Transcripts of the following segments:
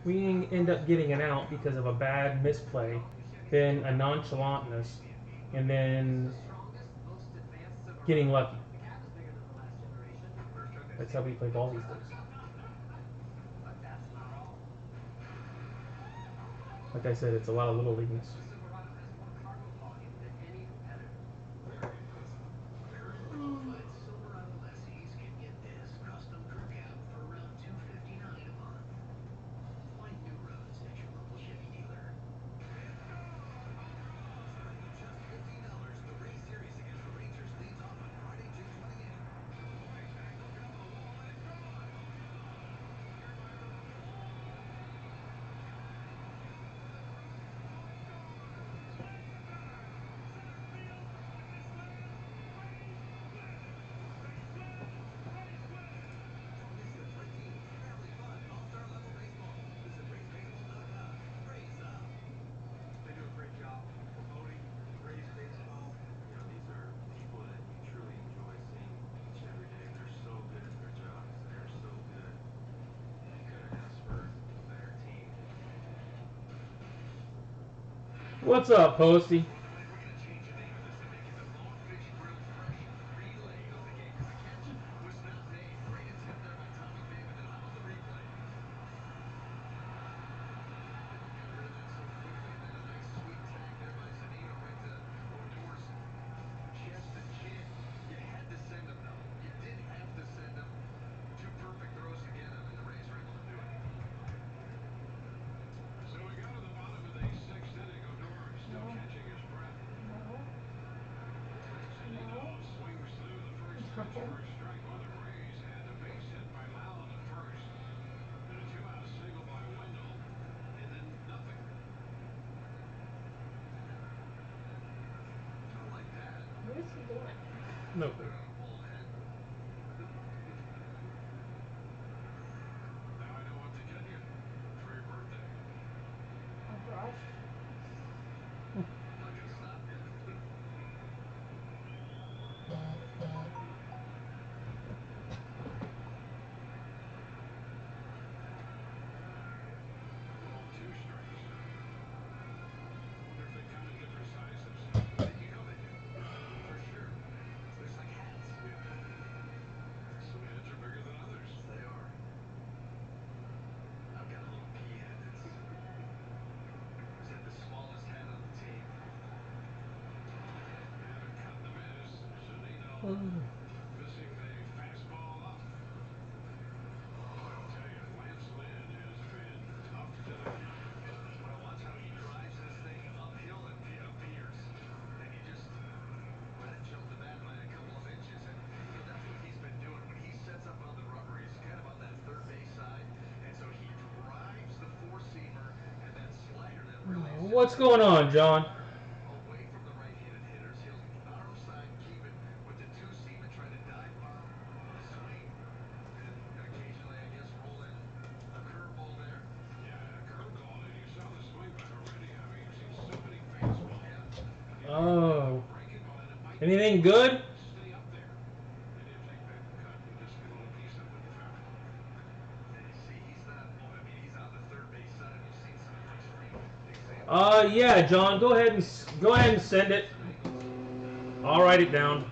we end up getting an out because of a bad misplay, then a nonchalantness, and then getting lucky. That's how we play ball these days. Like I said, it's a lot of little leagueness. What's up, Posty? What is he doing? No clue. A brush? What's going on, John? Oh. Anything good? Yeah, John. Go ahead and send it. I'll write it down.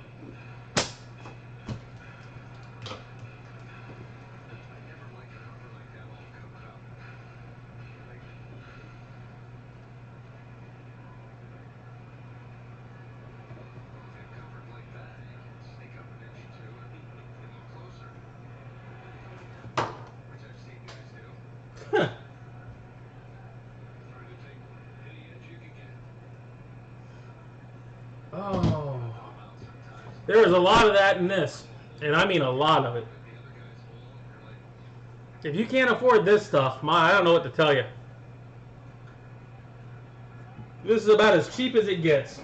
Oh. There's a lot of that in this. And I mean a lot of it. If you can't afford this stuff, I don't know what to tell you. This is about as cheap as it gets.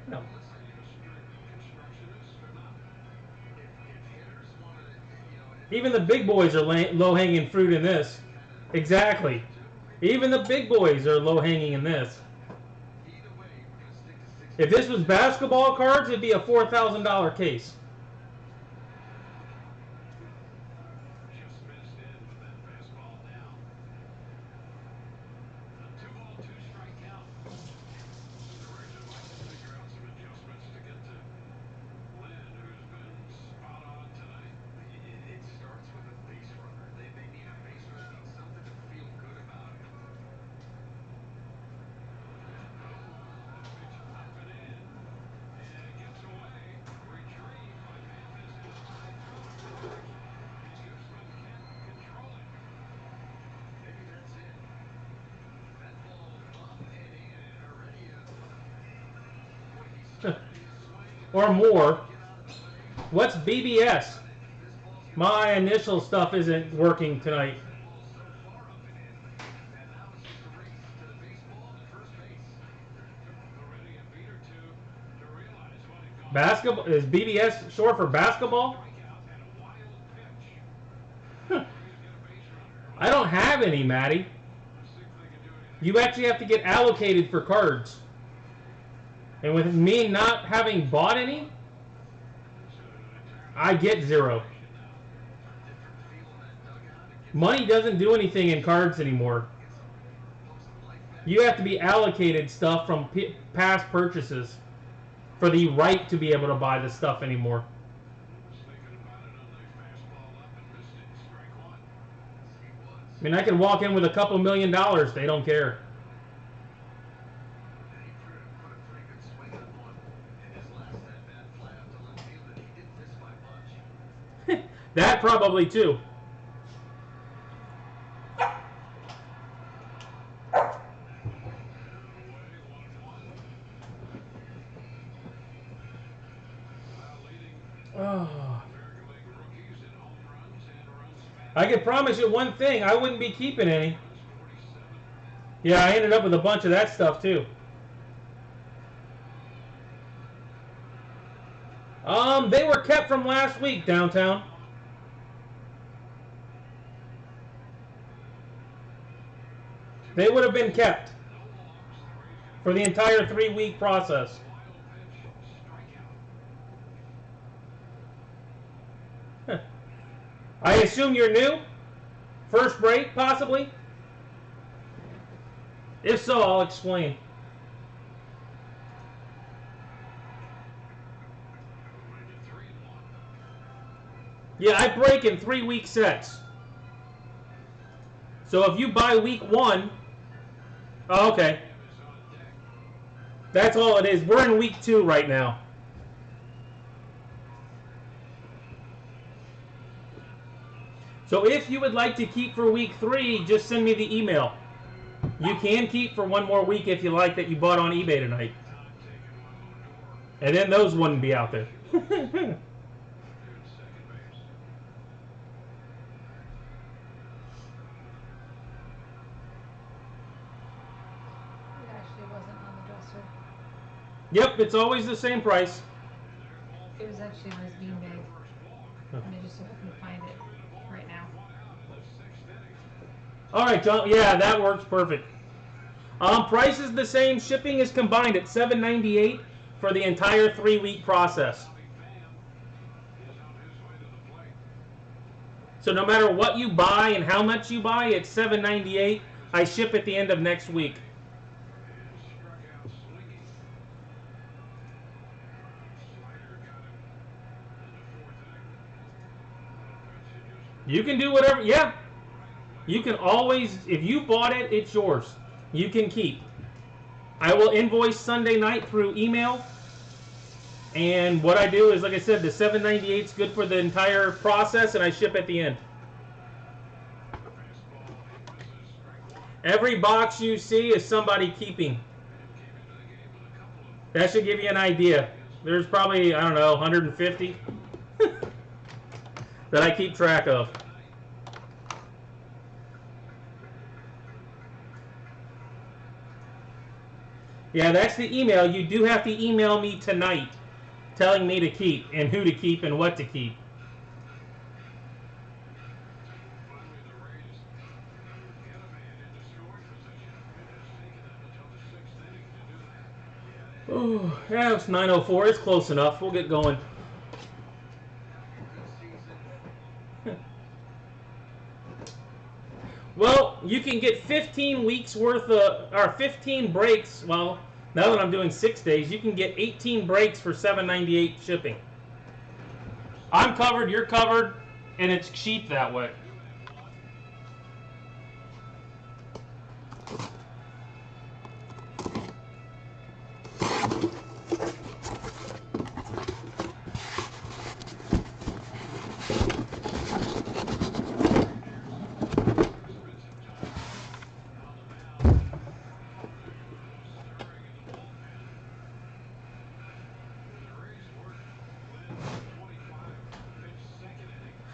No. Even the big boys are low-hanging fruit in this. Exactly. Even the big boys are low-hanging in this. If this was basketball cards, it'd be a $4,000 case. or more. What's BBS? My initial stuff isn't working tonight. Basketball is BBS short for basketball? I don't have any, Maddie. You actually have to get allocated for cards. And with me not having bought any, I get 0. Money doesn't do anything in cards anymore. You have to be allocated stuff from past purchases for the right to be able to buy the stuff anymore. I mean, I can walk in with a couple $1 million. They don't care. That probably too. Oh. I can promise you one thing, I wouldn't be keeping any. Yeah, I ended up with a bunch of that stuff too. They were kept from last week, downtown. They would have been kept for the entire 3-week process. I assume you're new? First break, possibly? If so, I'll explain. Yeah, I break in 3-week sets. So if you buy week 1... Oh, okay. That's all it is. We're in week 2 right now. So if you would like to keep for week 3, just send me the email. You can keep for 1 more week if you like that you bought on eBay tonight. And then those wouldn't be out there. It actually wasn't on the dresser. Yep, it's always the same price. It was actually on his beanbag. And I just happened to find it right now. Alright, John. Yeah, that works perfect. Price is the same. Shipping is combined at $7.98 for the entire 3-week process. So no matter what you buy and how much you buy, it's $7.98. I ship at the end of next week. You can do whatever. Yeah. You can always, if you bought it, it's yours. You can keep. I will invoice Sunday night through email. And what I do is, like I said, the $7.98 is good for the entire process, and I ship at the end. Every box you see is somebody keeping. That should give you an idea. There's probably, I don't know, 150 that I keep track of. Yeah, that's the email. You do have to email me tonight telling me to keep and who to keep and what to keep. Oh, yeah, it's 9:04. It's close enough. We'll get going. Well, you can get 15 weeks worth of, or 15 breaks. Well, now that I'm doing 6 days, you can get 18 breaks for $7.98 shipping. I'm covered, you're covered, and it's cheap that way.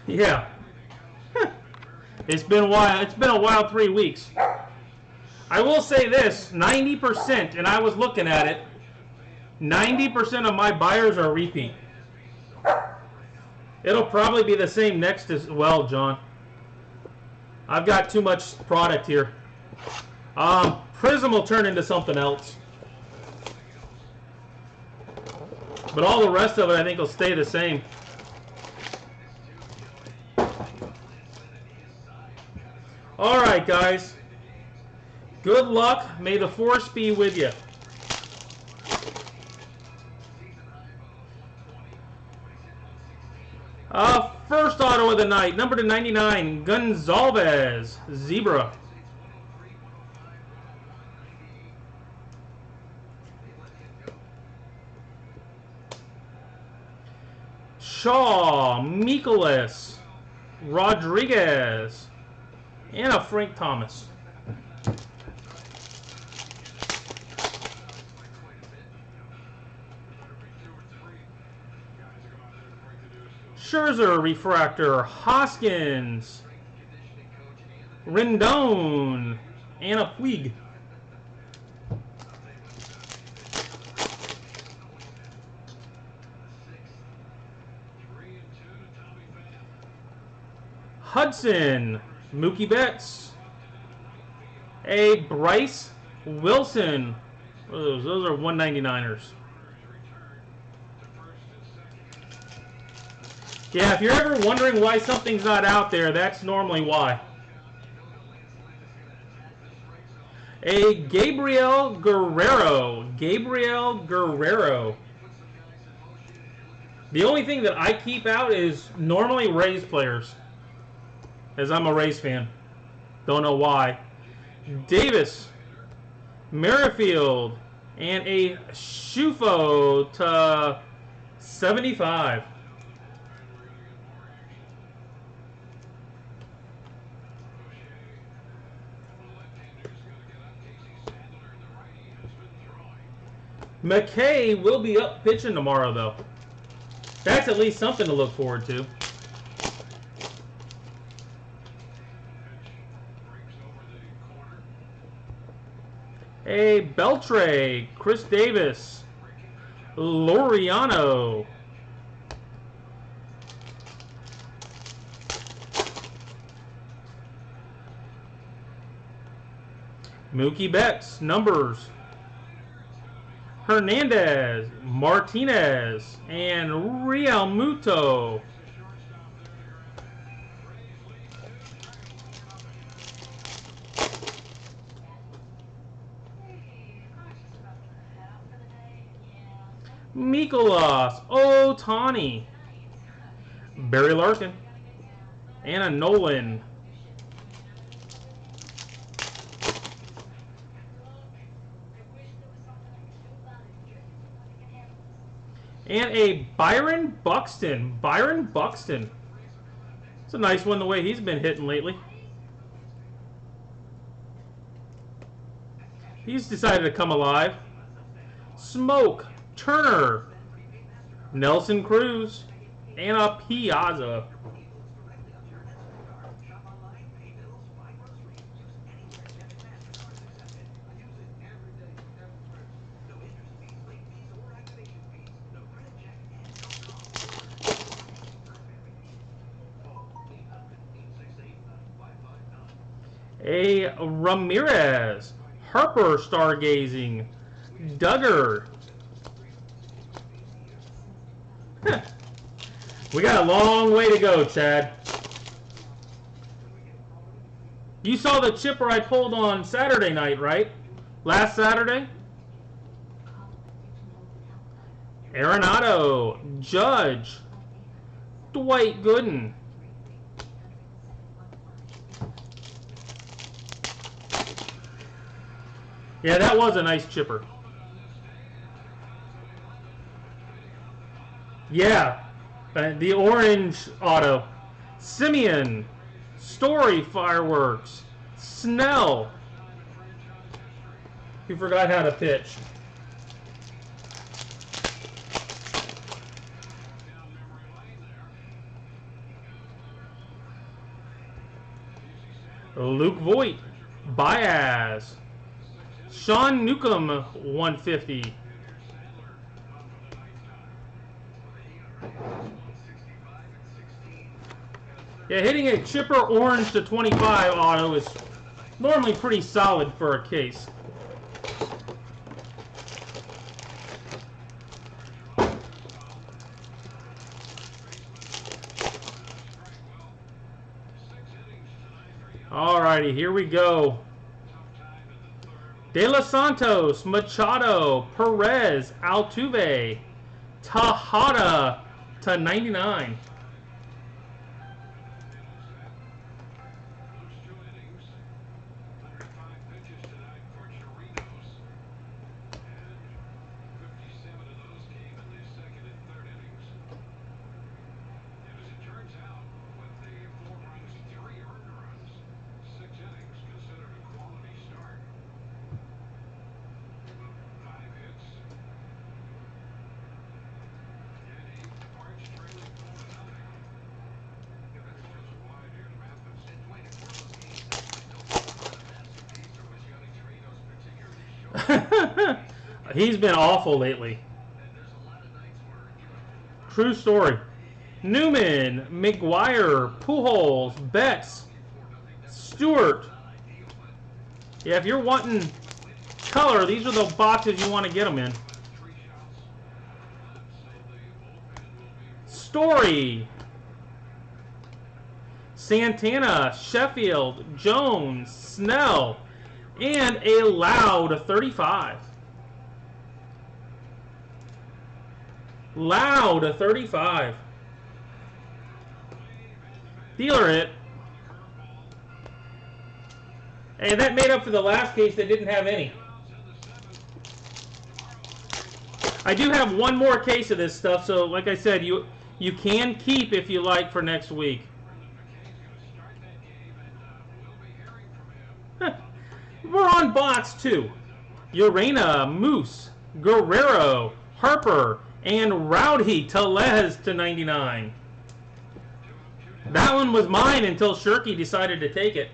Yeah. It's been a while. It's been a wild 3 weeks. I will say this, 90%, and I was looking at it, 90% of my buyers are repeat. It'll probably be the same next as well, John. I've got too much product here. Prizm will turn into something else. But all the rest of it I think will stay the same. Alright, guys. Good luck. May the force be with you. First auto of the night, number to 99, Gonzalez, Zebra. Shaw, Mikolas, Rodriguez, and a Frank Thomas. Scherzer, Refractor, Hoskins, Rendon, and a Puig. Hudson, Mookie Betts, a Bryce Wilson. Those are 199ers. Yeah, if you're ever wondering why something's not out there, that's normally why. A Gabriel Guerrero. Gabriel Guerrero. The only thing that I keep out is normally Rays players, as I'm a Rays fan. Don't know why. Davis, Merrifield, and a Shufo to 75. McKay will be up pitching tomorrow, though. That's at least something to look forward to. A Beltre, Chris Davis, Laureano. Mookie Betts, numbers. Hernandez, Martinez, and Real Muto. Mikolas, Ohtani, Barry Larkin, and a Nolan. And a Byron Buxton. Byron Buxton. It's a nice one the way he's been hitting lately. He's decided to come alive. Smoke, Turner, Nelson Cruz, and a Piazza. A Ramirez, Harper stargazing, Duggar. We got a long way to go, Chad. You saw the chipper I pulled on Saturday night, right? Last Saturday? Arenado, Judge, Dwight Gooden. Yeah, that was a nice chipper. Yeah, the orange auto. Simeon, Story Fireworks, Snell. You forgot how to pitch. Luke Voigt, Baez, Sean Newcomb, 150. Yeah, hitting a chipper orange to 25 auto is normally pretty solid for a case. Alrighty, here we go. De Los Santos, Machado, Perez, Altuve, Tejada to 99. He's been awful lately. True story. Newman, McGuire, Pujols, Betts, Stewart. Yeah, if you're wanting color, these are the boxes you want to get them in. Story. Santana, Sheffield, Jones, Snell, and a Loud 35. Loud 35. Dealer hit. And that made up for the last case that didn't have any. I do have one more case of this stuff, so like I said, you can keep if you like for next week. We're on box 2. Urena, Moose, Guerrero, Harper, and Rowdy Tellez to 99. That one was mine until Shirky decided to take it.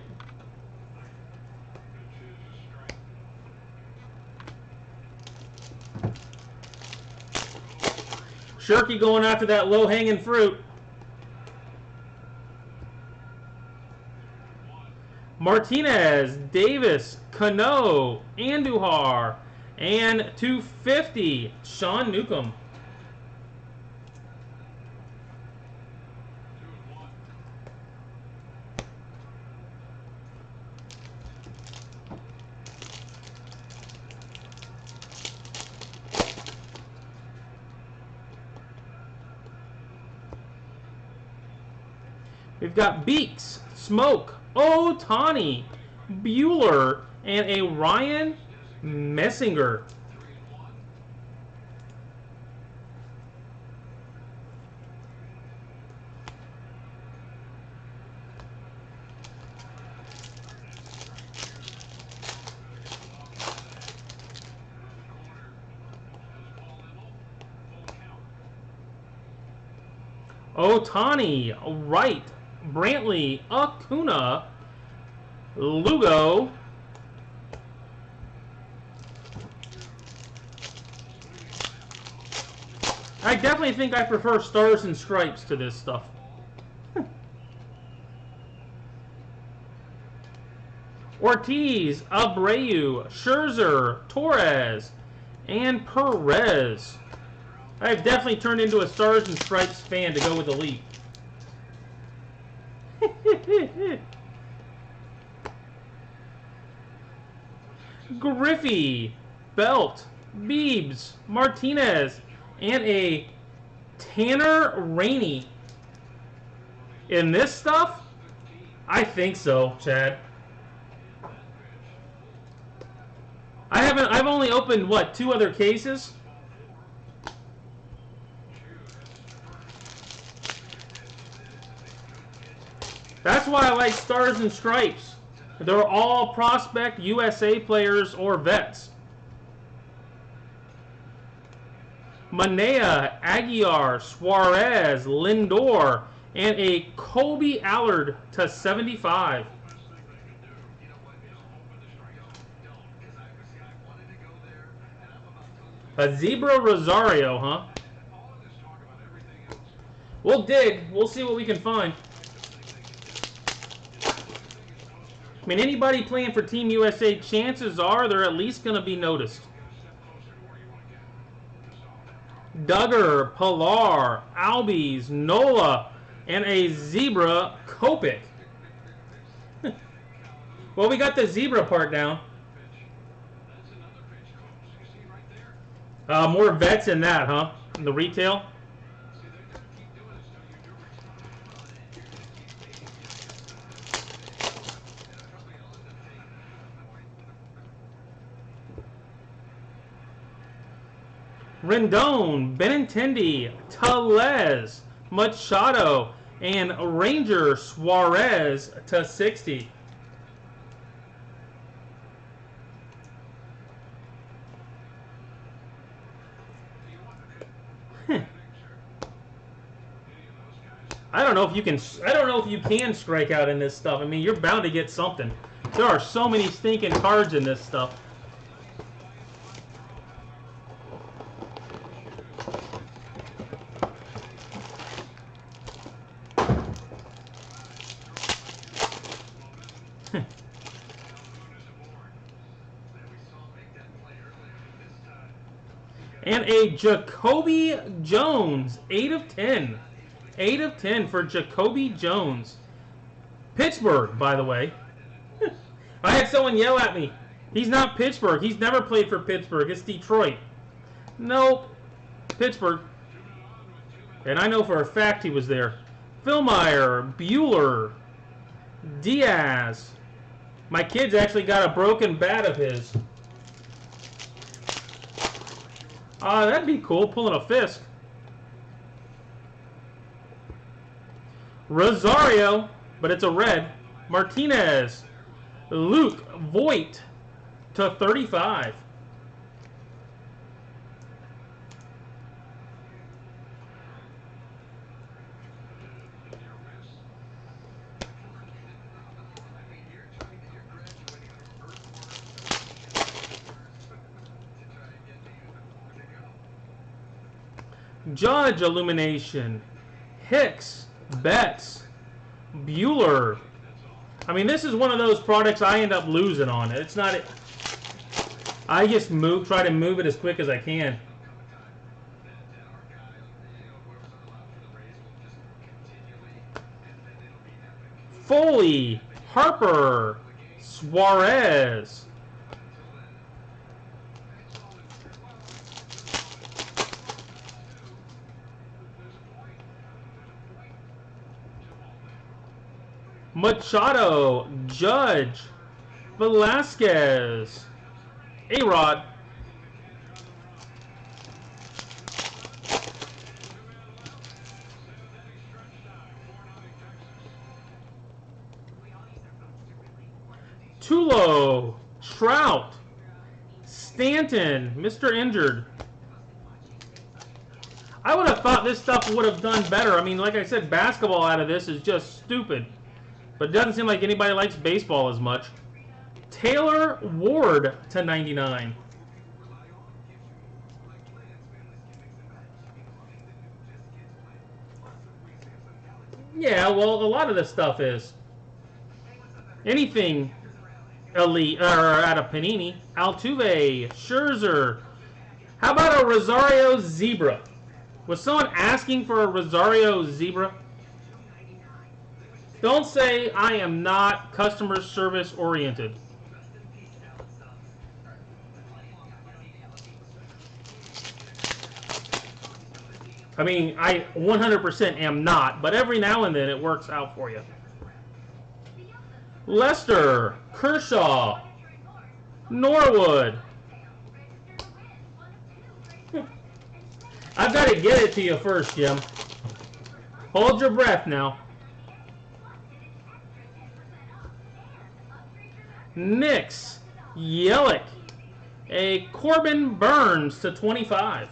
Shirky going after that low-hanging fruit. Martinez, Davis, Cano, Andujar, and 250, Sean Newcomb. We've got Beeks, Smoke, Ohtani, Bueller, and a Ryan Messinger. Ohtani, Wright, Brantley, Acuna, Lugo, I definitely think I prefer Stars and Stripes to this stuff. Ortiz, Abreu, Scherzer, Torres, and Perez. I've definitely turned into a Stars and Stripes fan to go with the Leaf. Griffey, Belt, Biebs, Martinez, and a Tanner Rainey. In this stuff? I think so, Chad. I've only opened, what, 2 other cases? That's why I like Stars and Stripes. They're all prospect USA players or vets. Manea, Aguiar, Suarez, Lindor, and a Colby Allard to 75. A Zebra Rosario, huh? We'll dig. We'll see what we can find. I mean, anybody playing for Team USA, chances are they're at least going to be noticed. Duggar, Pilar, Albies, Nola, and a Zebra Kopech. Well, we got the Zebra part down. More vets in that, huh? In the retail. Rendon, Benintendi, Tellez, Machado, and Ranger Suarez to 60. I don't know if you can. I don't know if you can strike out in this stuff. I mean, you're bound to get something. There are so many stinking cards in this stuff. And a Jacoby Jones, 8 of 10. 8 of 10 for Jacoby Jones. Pittsburgh, by the way. I had someone yell at me. He's not Pittsburgh. He's never played for Pittsburgh. It's Detroit. Nope. Pittsburgh. And I know for a fact he was there. Philmeyer, Bueller, Diaz. My kid's actually got a broken bat of his. That'd be cool, pulling a Fisk. Rosario, but it's a red. Martinez. Luke Voigt to 35. Judge Illumination, Hicks, Betts, Bueller. I mean, this is one of those products I end up losing on. It's not. I just try to move it as quick as I can. Foley, Harper, Suarez. Machado, Judge, Velasquez, A-Rod. Tulo, Trout, Stanton, Mr. Injured. I would have thought this stuff would have done better. I mean, like I said, basketball out of this is just stupid. But it doesn't seem like anybody likes baseball as much. Taylor Ward to 99. Yeah, well, a lot of this stuff is. Anything elite, or out of Panini. Altuve, Scherzer. How about a Rosario Zebra? Was someone asking for a Rosario Zebra? Don't say I am not customer service oriented. I mean, I 100% am not, but every now and then it works out for you. Lester, Kershaw, Norwood. I've got to get it to you first, Jim. Hold your breath now. Knicks, Yelich, a Corbin Burns to 25.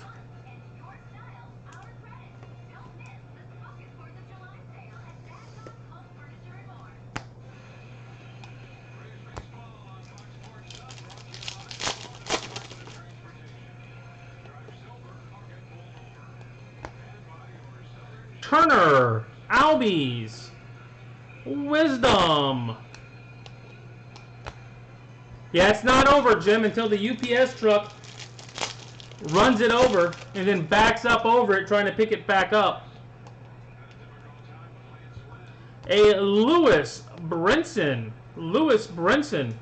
Turner, Albies, Wisdom. Yeah, it's not over, Jim, until the UPS truck runs it over and then backs up over it trying to pick it back up. A Lewis Brinson. Lewis Brinson.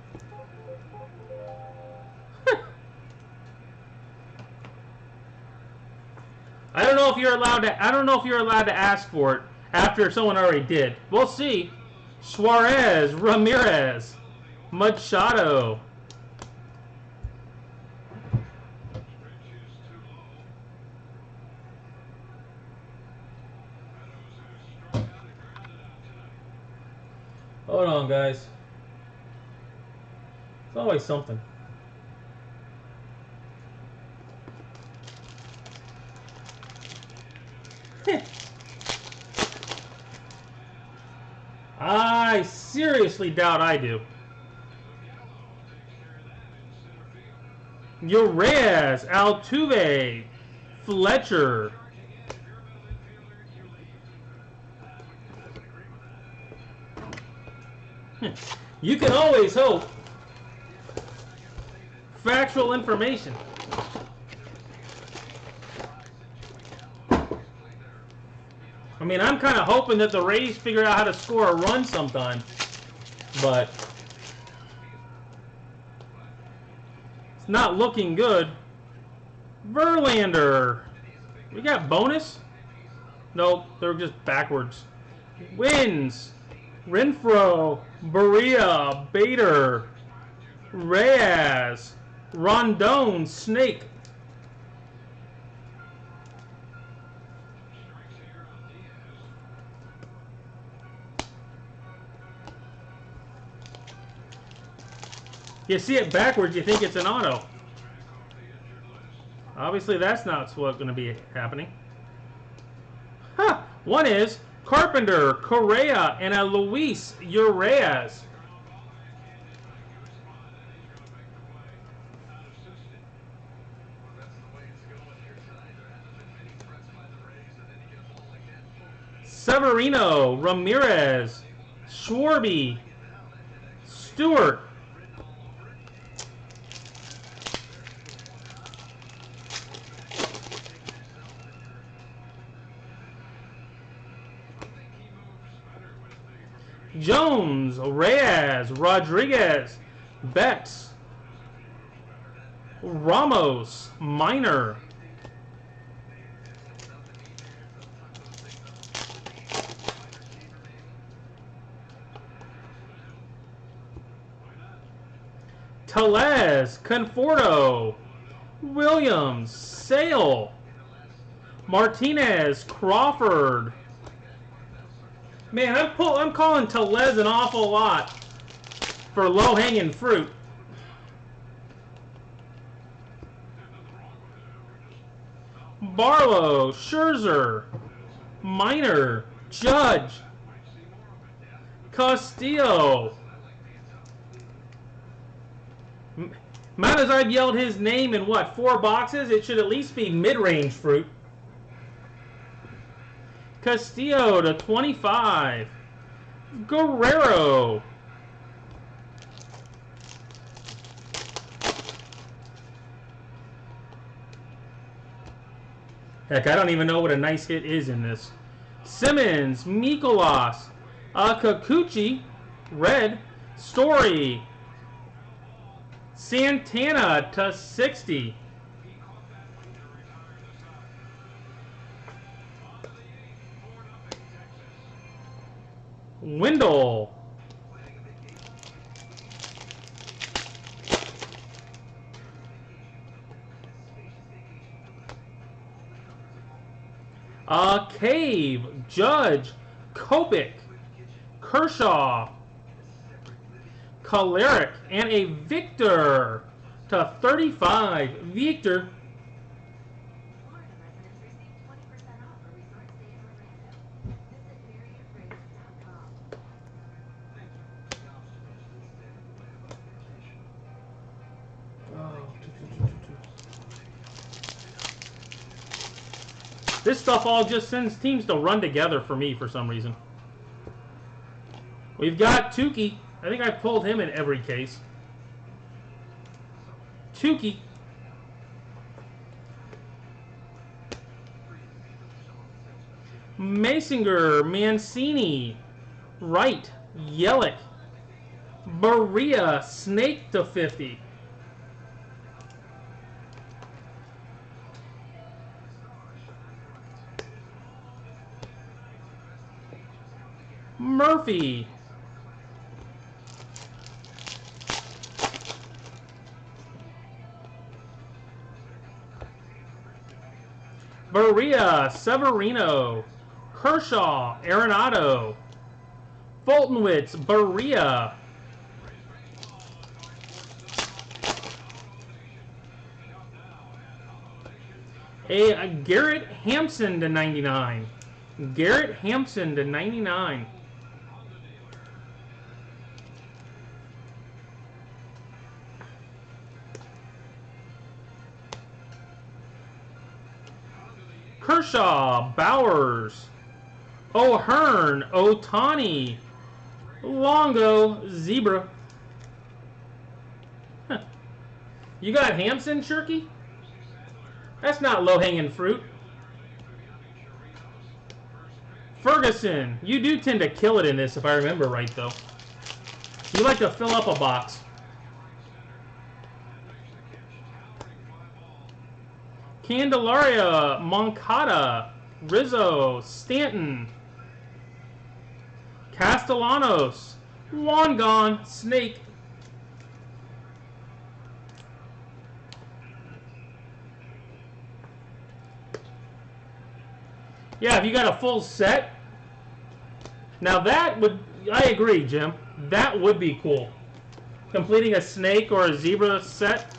I don't know if you're allowed to ask for it after someone already did. We'll see. Suarez, Ramirez, Machado. Hold on, guys. It's always something. I seriously doubt I do. Urias, Altuve, Fletcher. You can always hope. Factual information. I mean, I'm kind of hoping that the Rays figure out how to score a run sometime. But it's not looking good. Verlander. We got bonus? Nope, they're just backwards. Wins. Renfroe. Berea. Bader. Reyes. Rondon. Snake. You see it backwards, you think it's an auto. Obviously, that's not what's going to be happening. Huh. One is Carpenter, Correa, and a Luis Urias. Severino, Ramirez, Schwarby, Stewart. Jones, Reyes, Rodriguez, Betts, Ramos, Minor. Tellez, Conforto, Williams, Sale, Martinez, Crawford. Man, I'm calling Tellez an awful lot for low-hanging fruit. Barlow, Scherzer, Minor, Judge, Castillo. Amount as I've yelled his name in what, 4 boxes? It should at least be mid-range fruit. Castillo to 25. Guerrero. Heck, I don't even know what a nice hit is in this. Simmons, Mikolas, Kikuchi, red, Story, Santana to 60. Wendell. Cave, Judge, Kopech, Kershaw, Kalarick, and a Victor to 35. Victor. This stuff all just seems to run together for me for some reason. We've got Tukey. I think I've pulled him in every case. Tukey. Masinger, Mancini, Wright, Yelich, Berea, Snake to 50. Murphy. Berea, Severino, Kershaw, Arenado, Fultonwitz, Berea, a Garrett Hampson to 99. Garrett Hampson to 99. Kershaw, Bowers, O'Hearn, Ohtani, Longo, Zebra. Huh. You got Hampson, Shirky? That's not low-hanging fruit. Ferguson. You do tend to kill it in this, if I remember right, though. You like to fill up a box. Candelaria, Moncada, Rizzo, Stanton, Castellanos, Wangon, Snake. Yeah, if you got a full set. Now that would, I agree, Jim. That would be cool. Completing a Snake or a Zebra set.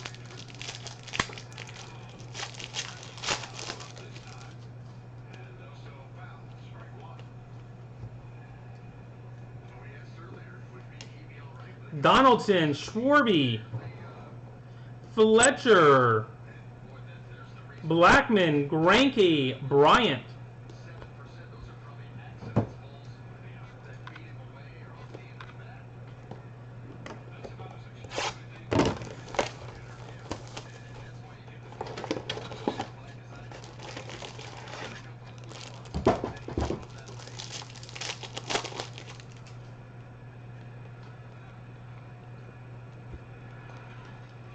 Donaldson, Schwarby, Fletcher, Blackman, Greinke, Bryant.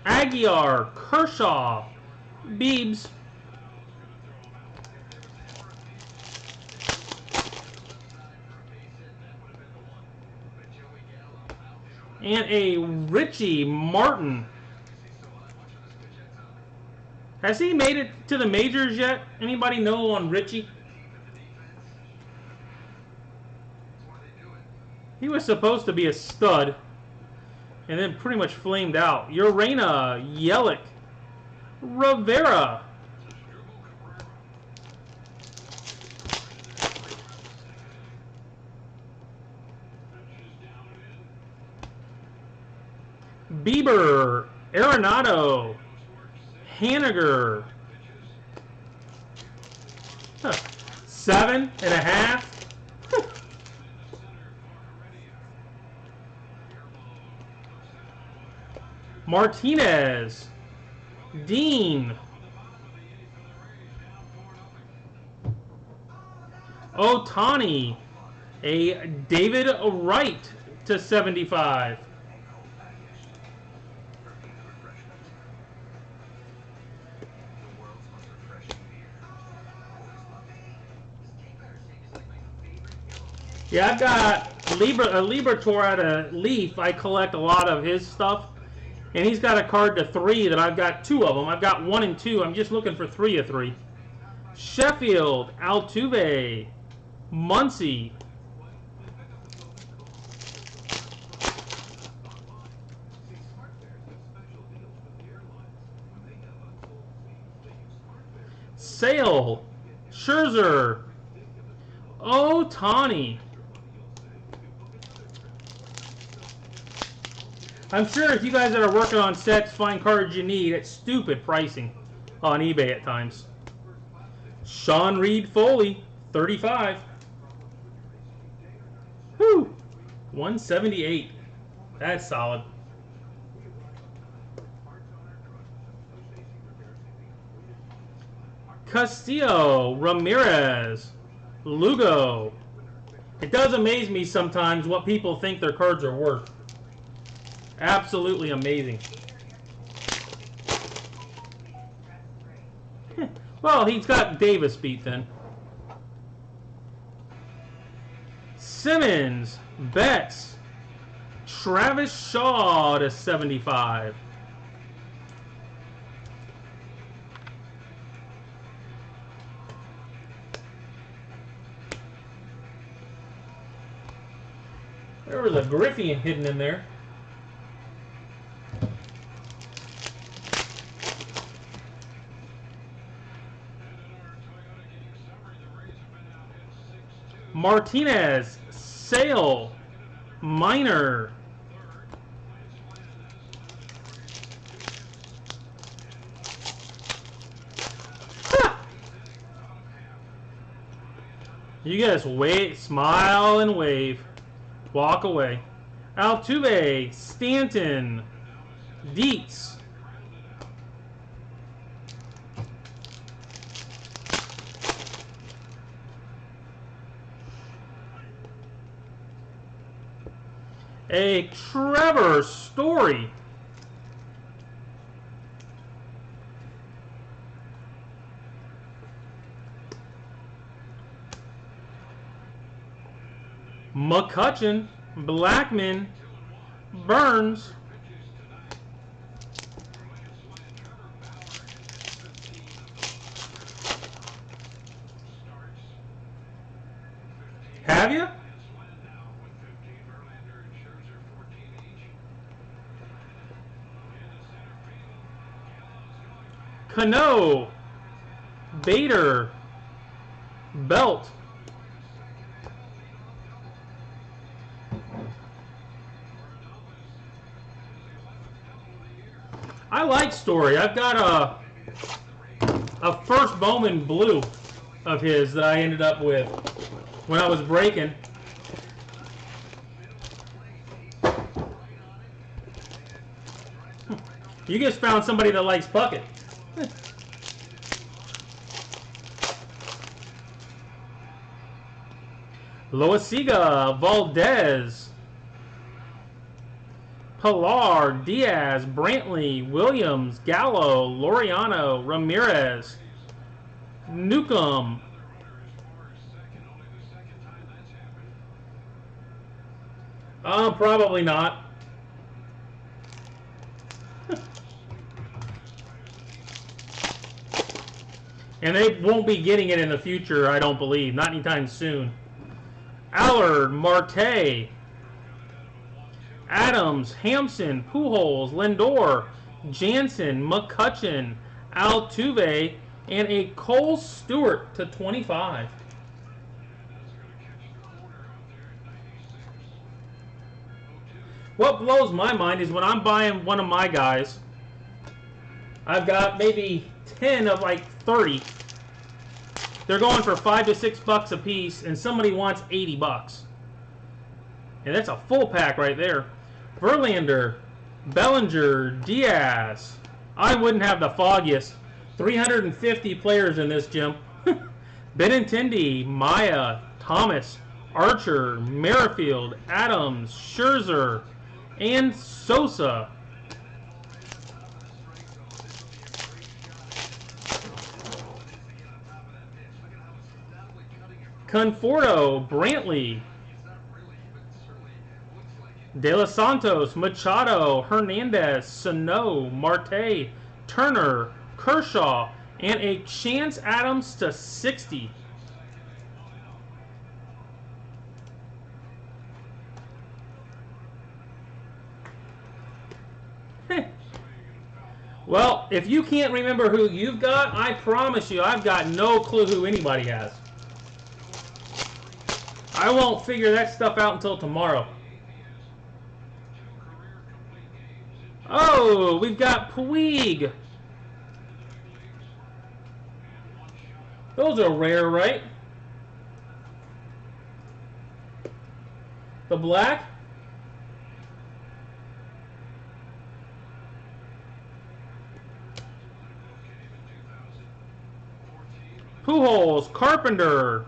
Aguiar, Kershaw, Biebs, and a Richie Martin. Has he made it to the majors yet? Anybody know on Richie? He was supposed to be a stud. And then pretty much flamed out. Urena, Yelich, Rivera. Bieber, Arenado, Haniger. 7.5. Martinez, Dean, Ohtani, a David Wright to 75. Yeah, I've got a Libertor out of Leaf. I collect a lot of his stuff. And he's got a card to 3 that I've got 2 of them. I've got 1 and 2. I'm just looking for 3 of 3. Sheffield, Altuve, Muncy. Sale, Scherzer, Ohtani. I'm sure if you guys that are working on sets find cards you need, it's stupid pricing on eBay at times. Sean Reed Foley, 35. Whew. 178. That's solid. Castillo, Ramirez, Lugo. It does amaze me sometimes what people think their cards are worth. Absolutely amazing. Well, he's got Davis beat then. Simmons, Betts, Travis Shaw to 75. There was a Griffey hidden in there. Martinez, Sale, Minor. You guys wait, smile and wave. Walk away. Altuve, Stanton, Dietz. A Trevor Story. McCutchen, Blackman, Burns. Have you? Cano, Bader, Belt. I like Story. I've got a first Bowman blue of his that I ended up with when I was breaking. You just found somebody that likes Puckett. Loaiziga, Valdez, Pilar, Diaz, Brantley, Williams, Gallo, Laureano, Ramirez, Newcomb. Probably not. And they won't be getting it in the future, I don't believe. Not anytime soon. Allard, Marte, Adams, Hampson, Pujols, Lindor, Jansen, McCutchen, Altuve, and a Cole Stewart to 25. What blows my mind is when I'm buying one of my guys, I've got maybe 10 of like 30. They're going for $5 to $6 a piece, and somebody wants $80. And that's a full pack right there. Verlander, Bellinger, Diaz. I wouldn't have the foggiest. 350 players in this gym. Benintendi, Maya, Thomas, Archer, Merrifield, Adams, Scherzer, and Sosa. Conforto, Brantley, De Los Santos, Machado, Hernandez, Sano, Marte, Turner, Kershaw, and a Chance Adams to 60. Well, if you can't remember who you've got, I promise you I've got no clue who anybody has. I won't figure that stuff out until tomorrow. Oh, we've got Puig. Those are rare, right? The black? Pujols, Carpenter,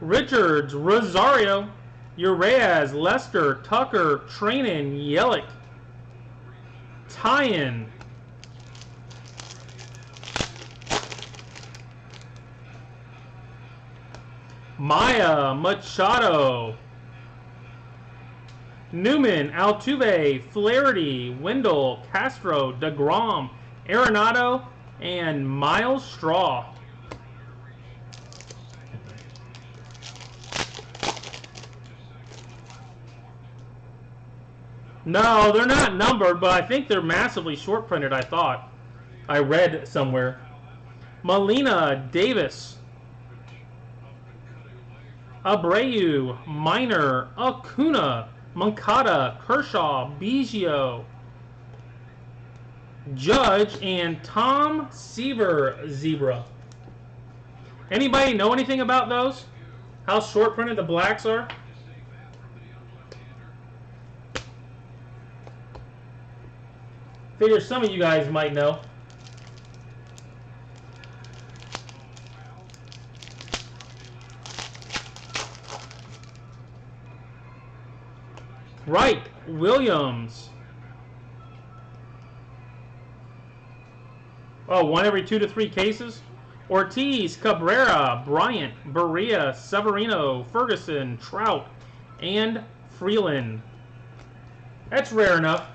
Richards, Rosario, Urias, Lester, Tucker, Trainin, Yelich, Tyen, Maya, Machado, Newman, Altuve, Flaherty, Wendell, Castro, DeGrom, Arenado, and Miles Straw. No, they're not numbered, but I think they're massively short printed, I thought. I read somewhere. Molina, Davis, Abreu, Minor, Acuna, Moncada, Kershaw, Biggio, Judge, and Tom Seaver Zebra. Anybody know anything about those? How short printed the blacks are? Figure some of you guys might know. Right, Williams. Oh, 1 every 2 to 3 cases. Ortiz, Cabrera, Bryant, Berea, Severino, Ferguson, Trout, and Freeland. That's rare enough.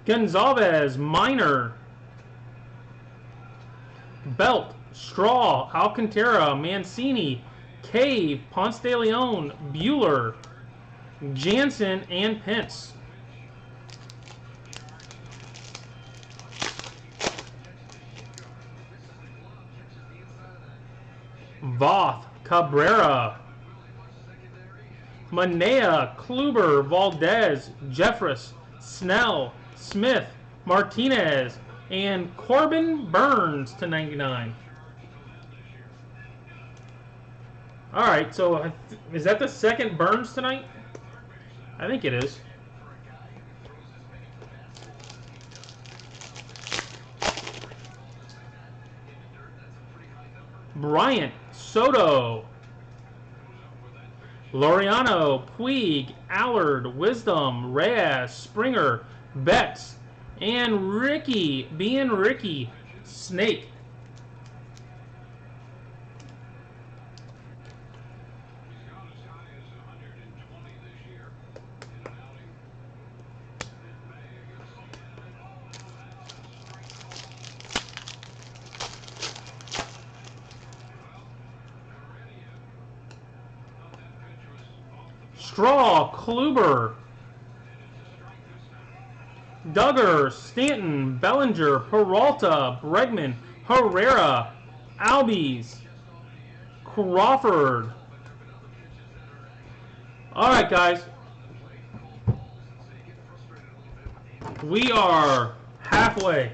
Gonzalez, Minor, Belt, Straw, Alcantara, Mancini, Cave, Ponce de Leon, Bueller, Jansen, and Pence. Voth, Cabrera, Manea, Kluber, Valdez, Jeffress, Snell, Smith, Martinez, and Corbin Burns to 99. All right, so is that the second Burns tonight? I think it is. Bryant, Soto, Laureano, Puig, Allard, Wisdom, Reyes, Springer, Betts, and Ricky, being Ricky, Snake. Straw, Kluber, Duggar, Stanton, Bellinger, Peralta, Bregman, Herrera, Albies, Crawford. All right, guys. We are halfway.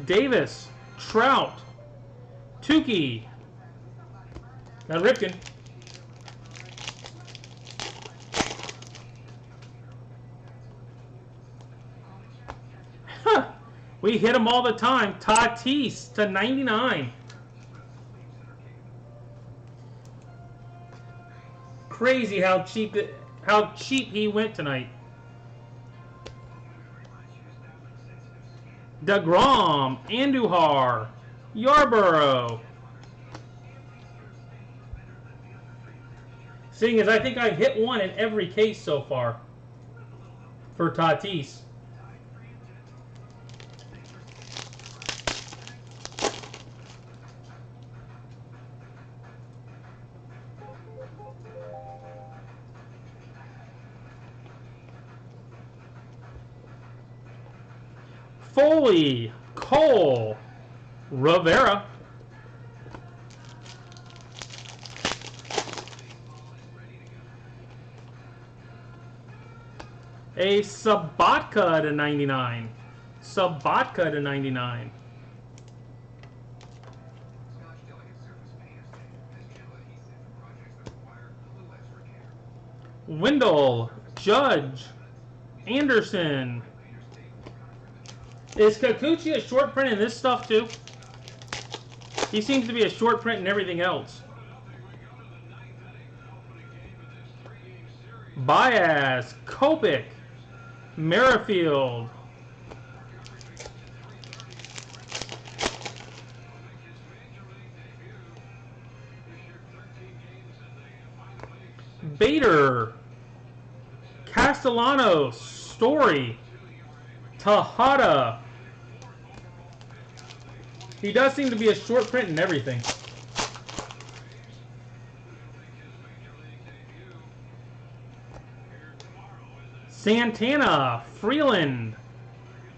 Davis, Trout, Tukey, not Ripken. We hit them all the time. Tatis to 99. Crazy how cheap he went tonight. DeGrom, Andujar, Yarborough. Seeing as I think I've hit one in every case so far for Tatis. Foley, Cole, Rivera. A Sabatka to 99. Sabatka to 99. Wendell, Judge, Anderson. Is Kikuchi a short print in this stuff too? He seems to be a short print in everything else. Baez, Kopech, Merrifield. Bader, Castellanos, Story, Tejada. He does seem to be a short print in everything. Santana, Freeland,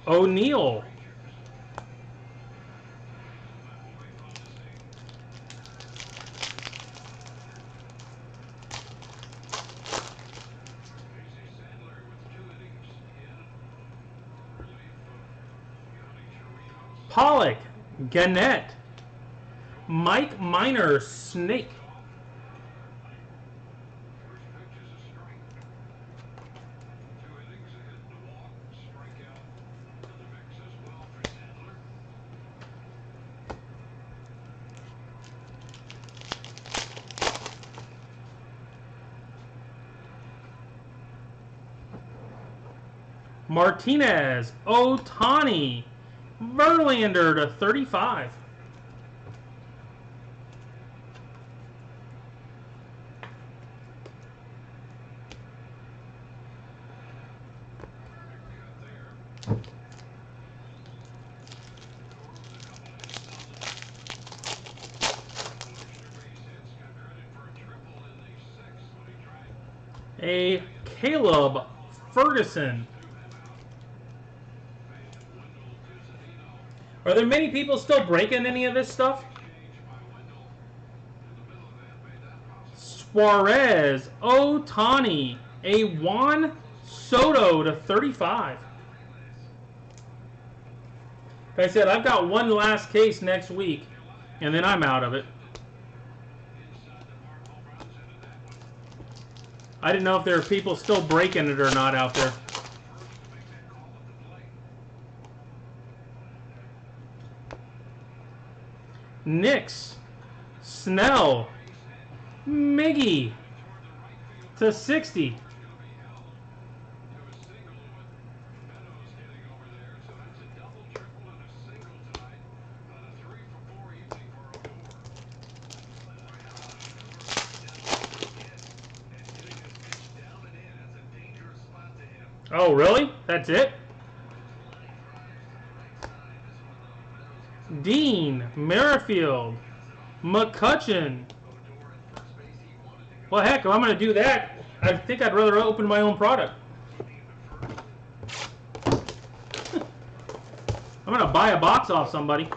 O'Neill. Pollock, Gannett, Mike Minor, Snake. Martinez, Ohtani, Verlander to 35. A Caleb Ferguson. Are there many people still breaking any of this stuff? Suarez, Ohtani, a Juan Soto to 35. Like I said, I've got one last case next week, and then I'm out of it. I didn't know if there are people still breaking it or not out there. Nix, Snell, Miggy to 60. Oh, really? That's it? Dean, Merrifield, McCutcheon. Well, heck, if I'm going to do that, I think I'd rather open my own product. I'm going to buy a box off somebody.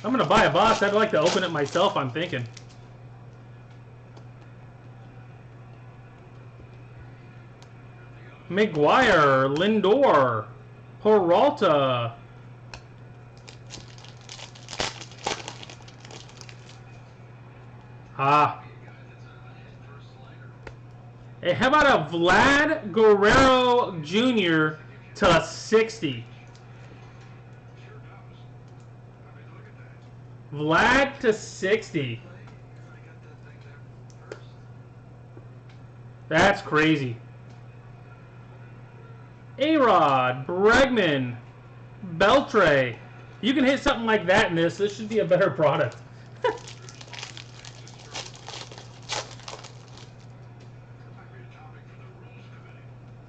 I'm going to buy a box. I'd like to open it myself, I'm thinking. McGuire, Lindor, Peralta. Hey, how about a Vlad Guerrero Jr. to 60? Vlad to 60. That's crazy. A-Rod, Bregman, Beltre. You can hit something like that in this. This should be a better product.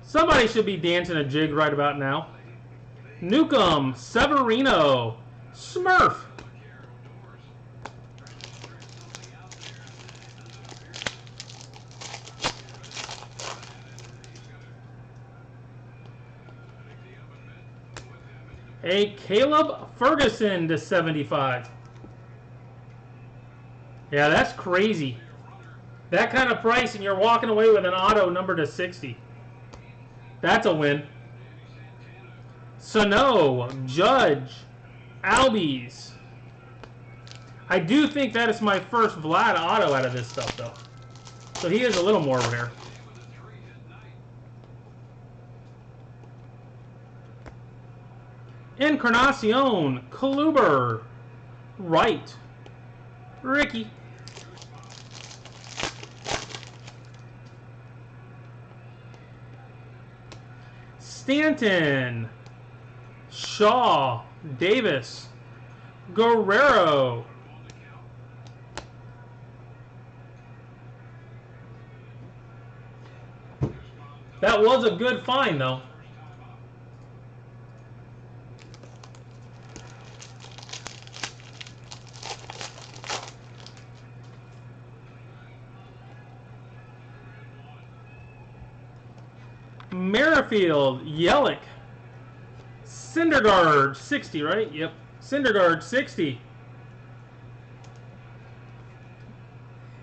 Somebody should be dancing a jig right about now. Newcomb, Severino, Smurf. A Caleb Ferguson to 75. Yeah, that's crazy. That kind of price and you're walking away with an auto number to 60. That's a win. Sano, Judge, Albies. I do think that is my first Vlad auto out of this stuff, though. So he is a little more rare. Encarnacion, Kluber, Wright, Ricky. Stanton, Shaw, Davis, Guerrero. That was a good find, though. Merrifield, Yelich, Syndergaard, 60, right? Yep. Syndergaard, 60.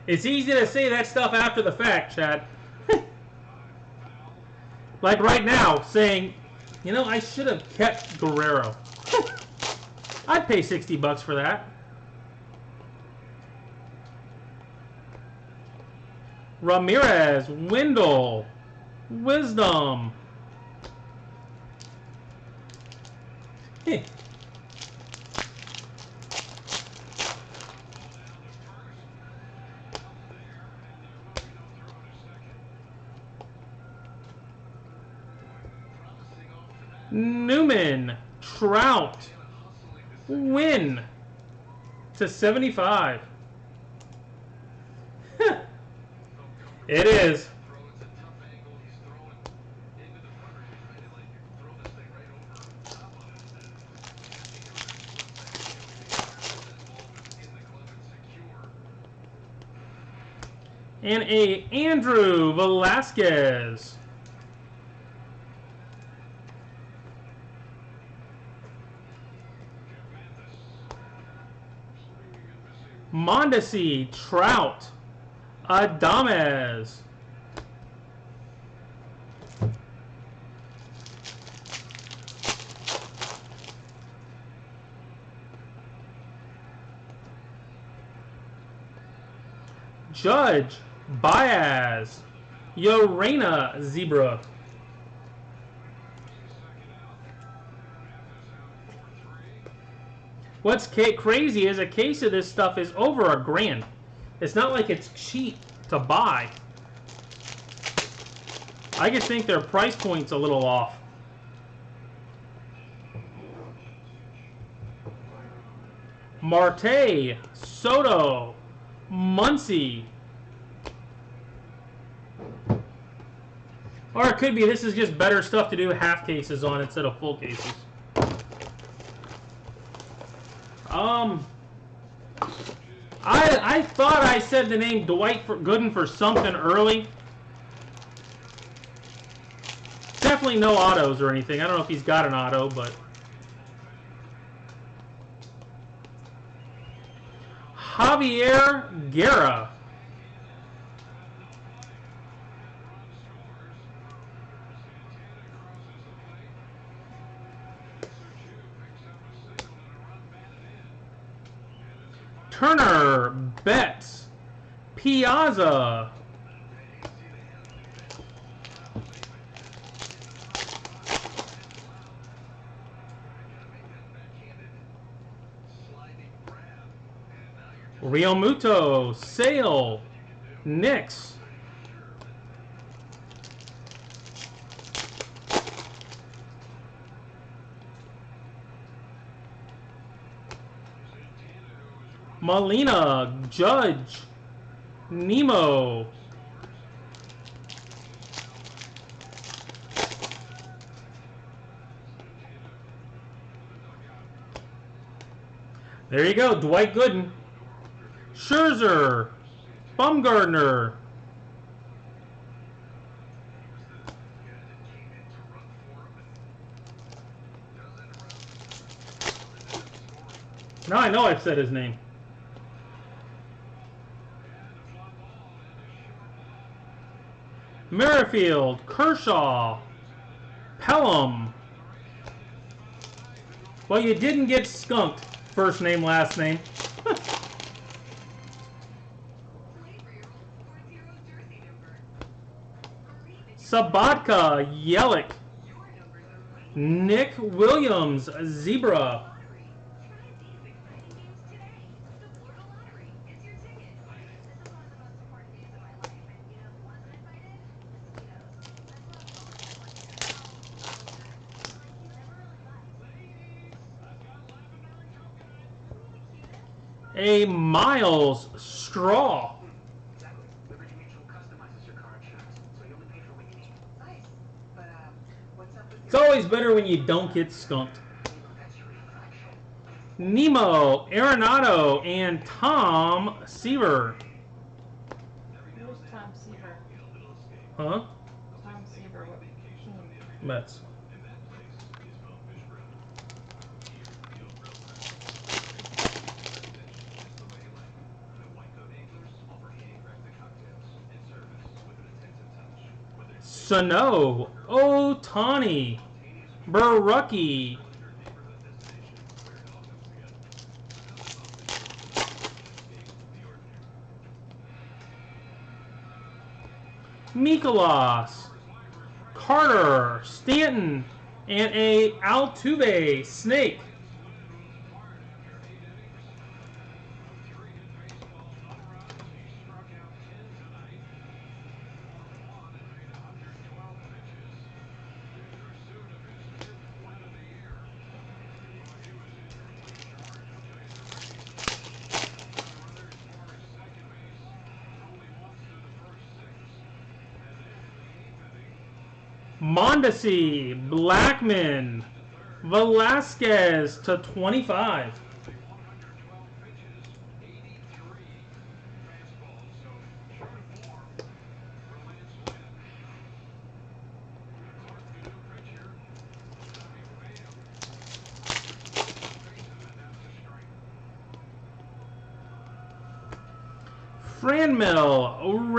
It's easy to say that stuff after the fact, Chad. Like right now, saying, you know, I should have kept Guerrero. I'd pay $60 for that. Ramirez, Wendell, Wisdom. Hey. Newman, Trout, Win to 75. It is. And a Andrew Velasquez. Mondesi, Trout, Adames. Judge, Baez, Yorena, Zebra. What's crazy is a case of this stuff is over $1,000. It's not like it's cheap to buy. I just think their price point's a little off. Marte, Soto, Muncy. Or it could be this is just better stuff to do half cases on instead of full cases. I thought I said the name Dwight Gooden for something early. Definitely no autos or anything. I don't know if he's got an auto, but Javier Guerra. Turner, Betts, Piazza. Real Muto, Sale, Knicks. Molina, Judge, Nemo. There you go, Dwight Gooden. Scherzer, Bumgardner. Now I know I've said his name. Merrifield, Kershaw, Pelham. Well, you didn't get skunked. First name, last name. Sabatka, Yelich. Nick Williams, Zebra. A Miles Straw. It's always better when you don't get skunked. Nemo, Arenado, and Tom Seaver. Who's Tom Seaver? Huh? Tom Seaver, what team? Mets. Sano, Otani, Barucki, Mikolas, Carter, Stanton, and a Altuve Snake. Mondesi, Blackman, Velasquez to 25. Franmil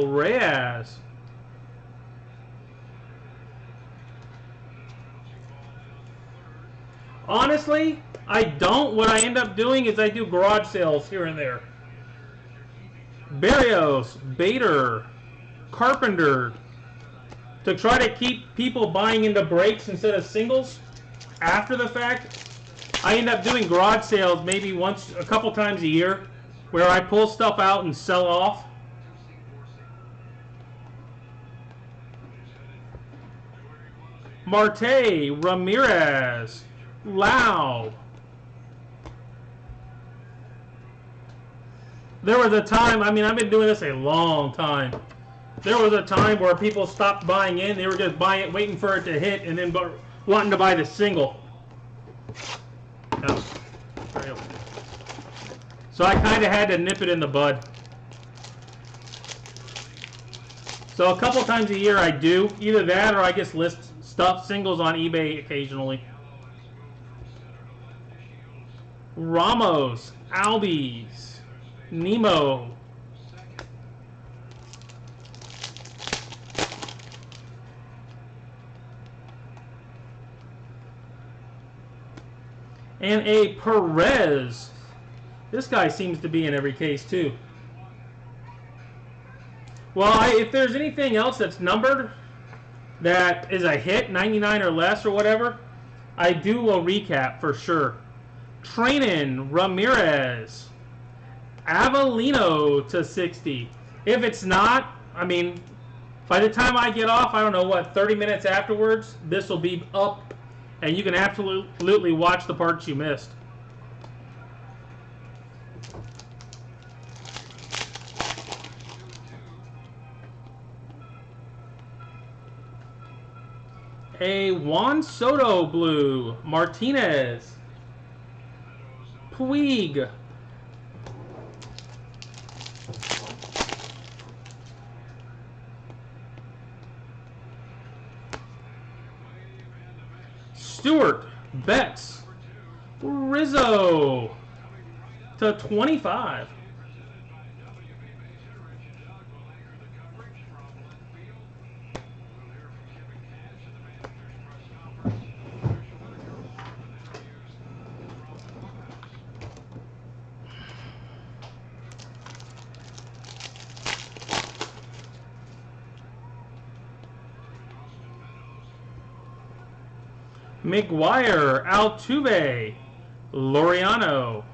Reyes. Honestly, I don't. What I end up doing is I do garage sales here and there. Berrios, Bader, Carpenter, to try to keep people buying into breaks instead of singles after the fact. I end up doing garage sales maybe a couple times a year where I pull stuff out and sell off. Marte, Ramirez, Lau. There was a time, I mean, I've been doing this a long time. There was a time where people stopped buying in. They were just buying it, waiting for it to hit, and then wanting to buy the single. No. So I kind of had to nip it in the bud. So a couple times a year I do. Either that or I just list stuff, singles on eBay occasionally. Ramos, Albies, Nemo. And a Perez. This guy seems to be in every case too. Well, if there's anything else that's numbered that is a hit, 99 or less or whatever, I do a recap for sure. Treinen, Ramirez, Avellino to 60. If it's not, I mean, by the time I get off, I don't know what, 30 minutes afterwards, this will be up, and you can absolutely watch the parts you missed. A Juan Soto blue, Martinez, Puig, Stewart, Betts, Rizzo. Rizzo to 25. McGuire, Altuve, Laureano.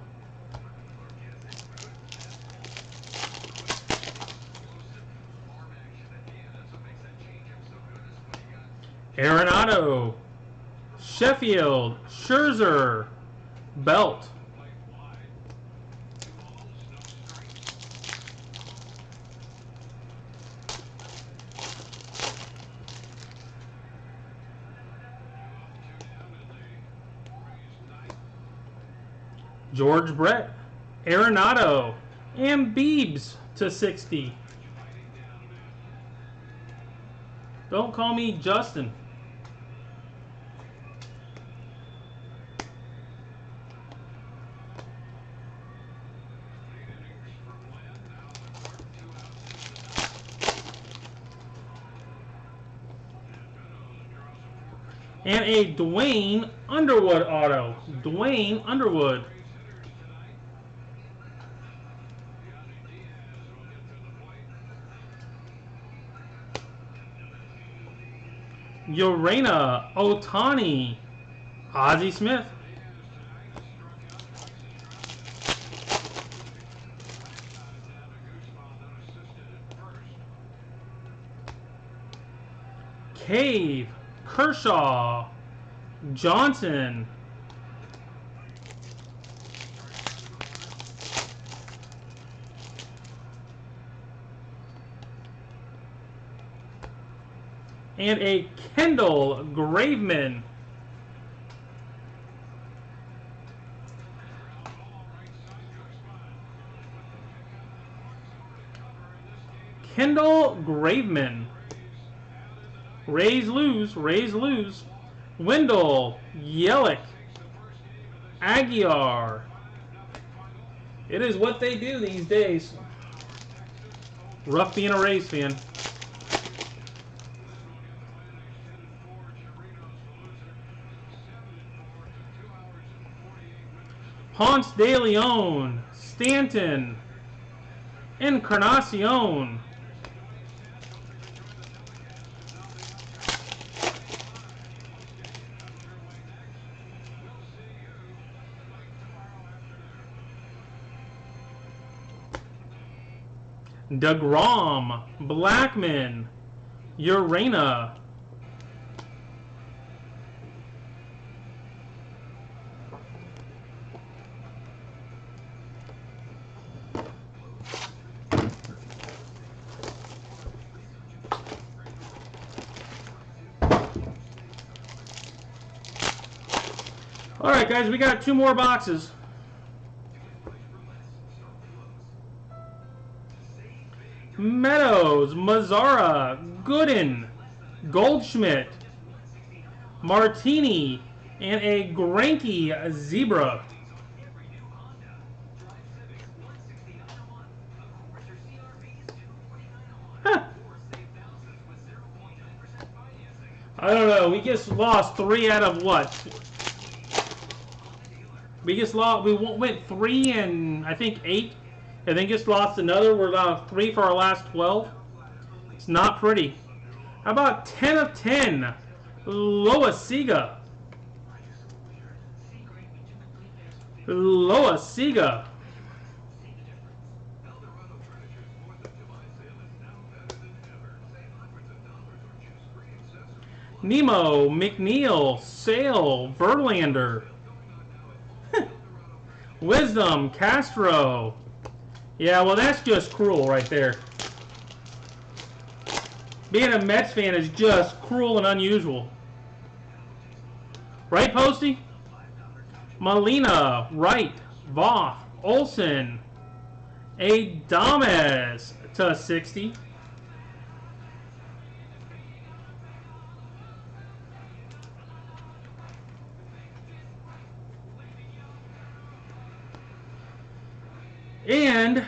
Arenado, Sheffield, Scherzer, Belt. George Brett, Arenado, and Biebs to 60. Don't call me Justin. And a Dwayne Underwood auto. Dwayne Underwood. Urena, Otani, Ozzie Smith. Cave, Kershaw, Johnson. And a Kendall Graveman. Kendall Graveman. Rays lose. Rays lose. Wendell, Yelich, Aguiar. It is what they do these days. Rough being a Rays fan. Ponce de Leon, Stanton, Encarnacion. DeGrom, Blackman, Urena. All right, guys, we got 2 more boxes. Meadows, Mazzara, Gooden, Goldschmidt, Martini, and a Greinke Zebra. Huh. I don't know. We just lost 3 out of what? We just lost. We went 3 and I think 8. And then just lost another. We're down 3 for our last 12. It's not pretty. How about 10 of 10? Loasiga. Loasiga. Nemo, McNeil, Sale, Verlander. Wisdom, Castro. Yeah, well, that's just cruel right there. Being a Mets fan is just cruel and unusual. Right, Posty? Molina, Wright, Voth, Olsen, Adames to 60. And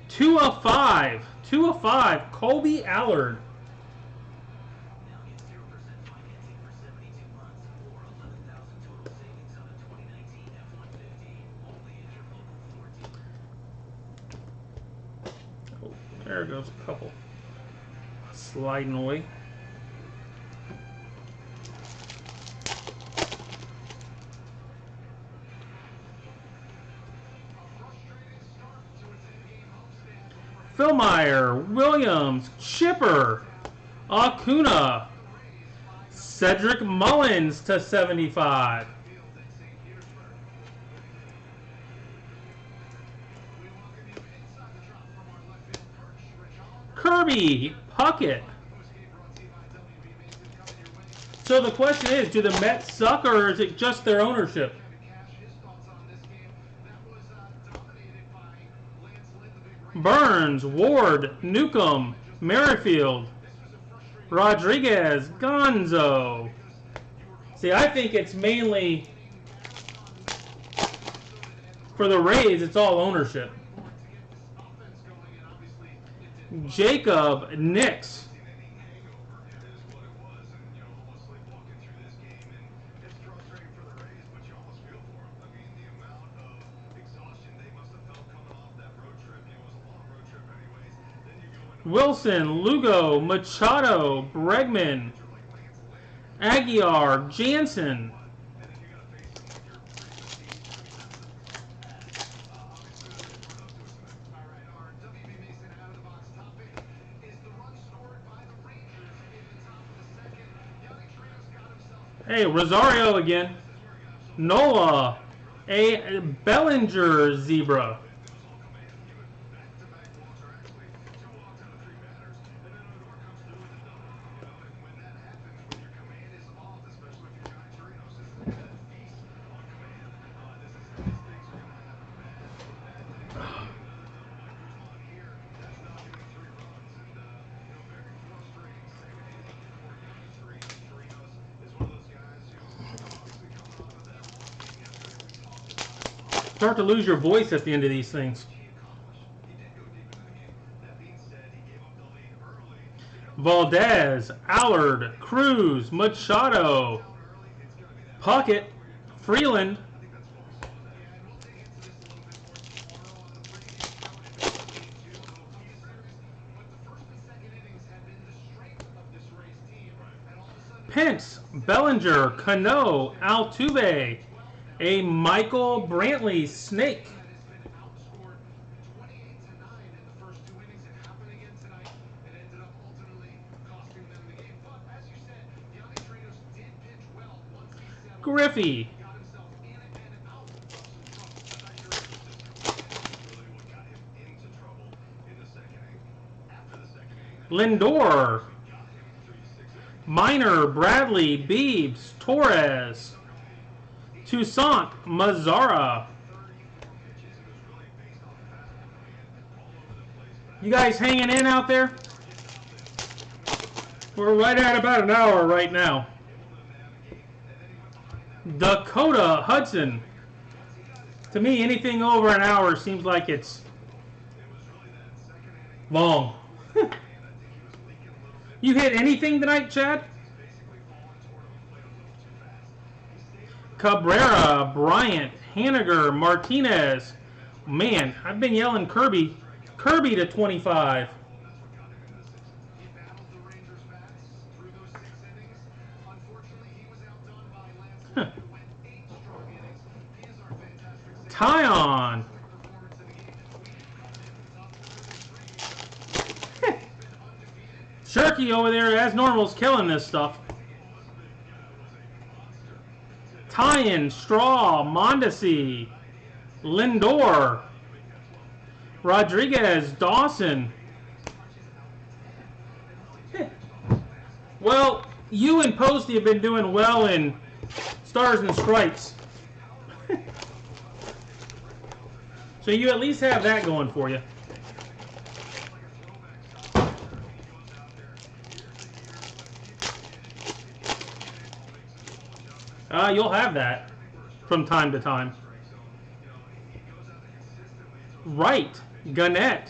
2 of 5. 2 of 5. Colby Allard. Oh, there goes a couple. Sliding away. Philmeyer, Williams, Chipper, Acuna, Cedric Mullins to 75. Kirby, Puckett. So the question is, do the Mets suck or is it just their ownership? Burns, Ward, Newcomb, Merrifield, Rodriguez, Gonzo. See, I think it's mainly for the Rays, it's all ownership. Jacob, Nix. Wilson, Lugo, Machado, Bregman, Aguiar, Jansen. Hey, Rosario again. Nola, a Bellinger zebra. Start to lose your voice at the end of these things. Valdez, Allard, Cruz, Machado, Puckett, Freeland. Pence, Bellinger, Cano, Altuve, a Michael Brantley snake. Griffey. Lindor. Minor, Bradley, Beebs, Torres. Toussaint, Mazzara. You guys hanging in out there? We're right at about an hour right now. Dakota Hudson. To me, anything over an hour seems like it's long. You hit anything tonight, Chad? Cabrera, Bryant, Haniger, Martinez. Man, I've been yelling Kirby. Kirby to 25. Huh. Tyon. Shirky over there, as normal, is killing this stuff. Tyon, Straw, Mondesi, Lindor, Rodriguez, Dawson. Well, you and Posty have been doing well in Stars and Stripes. So you at least have that going for you. You'll have that from time to time. Right. Gannett.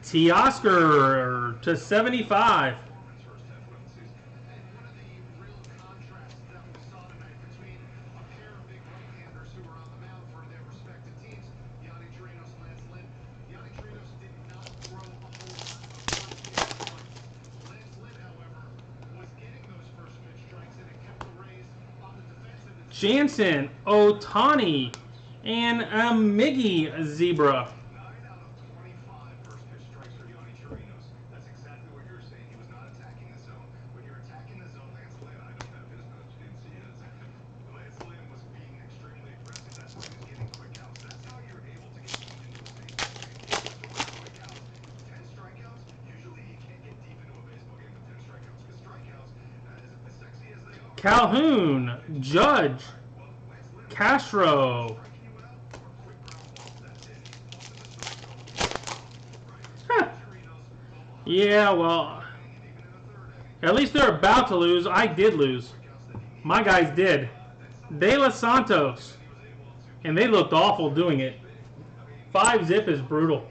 Teoscar to 75. Jansen, Otani, and a Miggy Zebra. Calhoun, Judge, Castro. Huh. Yeah, well, at least they're about to lose. I did lose. My guys did. De Los Santos. And they looked awful doing it. 5-zip is brutal.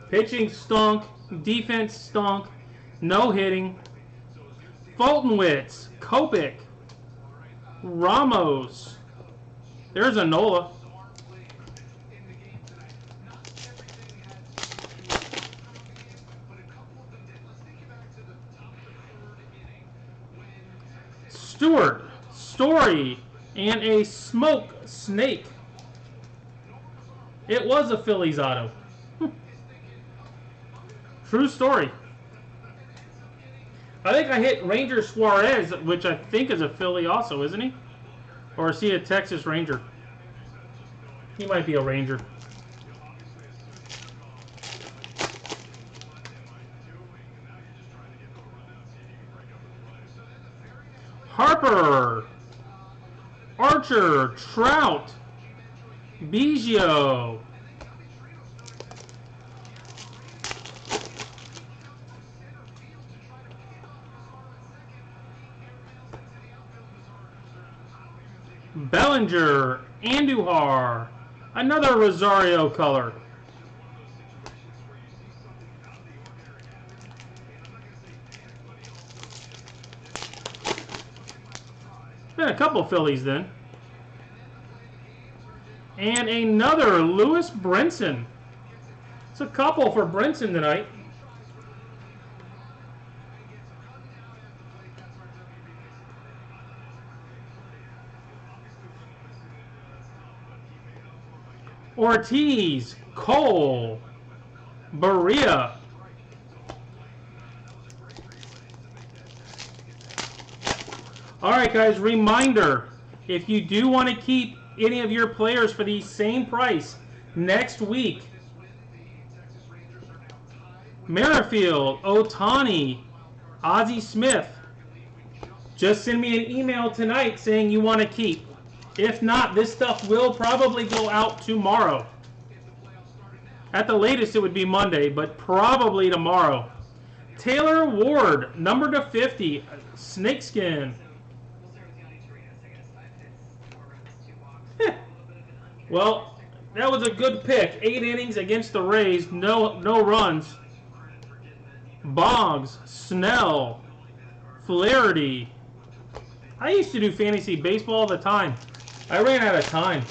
Pitching stunk. Defense stunk. No hitting. Fultonwitz. Kopech. Ramos. There's a Nola. Stewart. Story. And a Smoke Snake. It was a Phillies auto. True story. I think I hit Ranger Suarez, which I think is a Philly also, isn't he? Or is he a Texas Ranger? He might be a Ranger. Harper. Archer. Trout. Biggio. Bellinger, Andujar, another Rosario color. Been a couple Phillies then. And another Lewis Brinson. It's a couple for Brinson tonight. Ortiz, Cole, Berea. All right, guys, reminder, if you do want to keep any of your players for the same price next week, Merrifield, Otani, Ozzie Smith, just send me an email tonight saying you want to keep. If not, this stuff will probably go out tomorrow. At the latest, it would be Monday, but probably tomorrow. Taylor Ward, number to 50, snakeskin. Well, that was a good pick. 8 innings against the Rays, no runs. Boggs, Snell, Flaherty. I used to do fantasy baseball all the time. I ran out of time.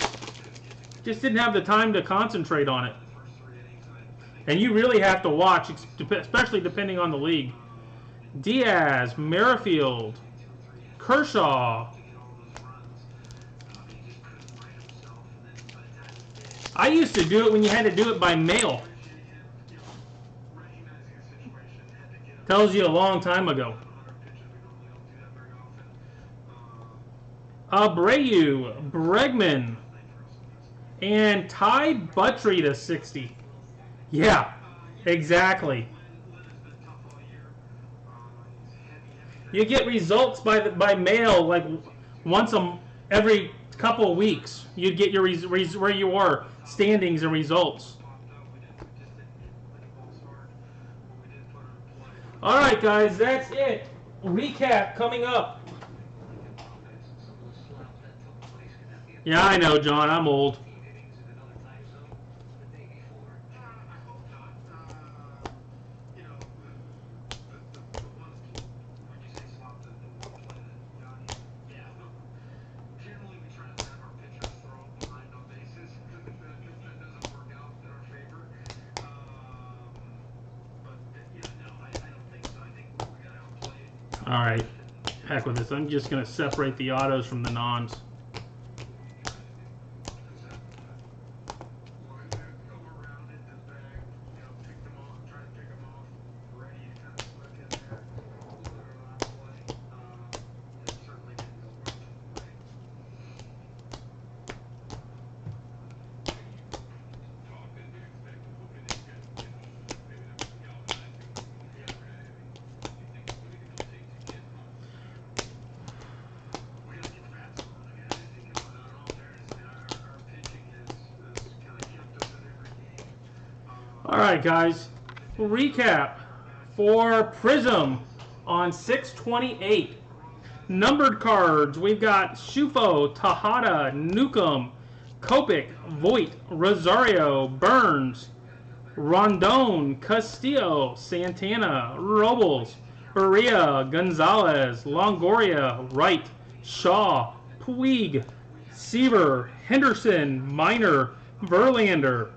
Just didn't have the time to concentrate on it. And you really have to watch, especially depending on the league. Diaz, Merrifield, Kershaw. I used to do it when you had to do it by mail. Tells you a long time ago. Abreu, Bregman, and Ty Buttrey to 60. Yeah, exactly. You get results by mail like once every couple of weeks. You'd get your where you were, standings and results. All right, guys, that's it. Recap coming up. Yeah, I know, John. I'm old. All right, heck with this. I'm just going to separate the autos from the nons. All right, guys. Recap for Prizm on 6/28. Numbered cards. We've got Shufo, Tejada, Newcomb, Kopech, Voit, Rosario, Burns, Rondon, Castillo, Santana, Robles, Berea, Gonzalez, Longoria, Wright, Shaw, Puig, Seaver, Henderson, Minor, Verlander,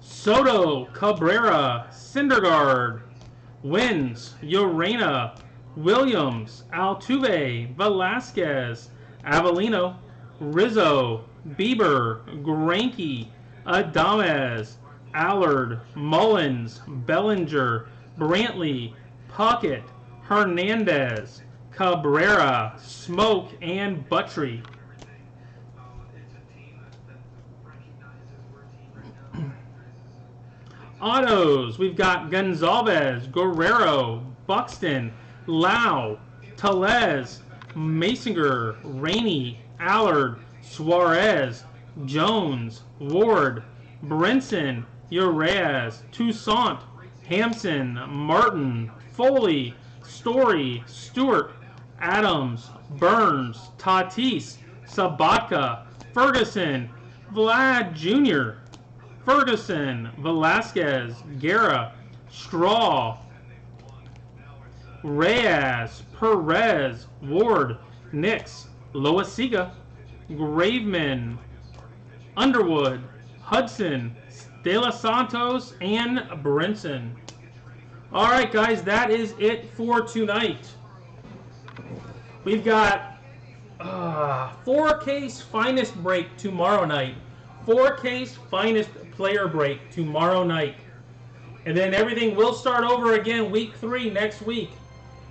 Soto, Cabrera, Syndergaard, Wins, Urena, Williams, Altuve, Velasquez, Avellino, Rizzo, Bieber, Greinke, Adames, Allard, Mullins, Bellinger, Brantley, Puckett, Hernandez, Cabrera, Smoke, and Buttry. Autos, we've got Gonzalez, Guerrero, Buxton, Lau, Telez, Masinger, Rainey, Allard, Suarez, Jones, Ward, Brinson, Urias, Toussaint, Hampson, Martin, Foley, Story, Stewart, Adams, Burns, Tatis, Sabatka, Ferguson, Vlad Jr., Ferguson, Velasquez, Guerra, Straw, Reyes, Perez, Ward, Nix, Loasiga, Graveman, Underwood, Hudson, De Los Santos, and Brinson. All right, guys, that is it for tonight. We've got 4K's finest break tomorrow night. 4K's finest player break tomorrow night. And then everything will start over again week 3 next week.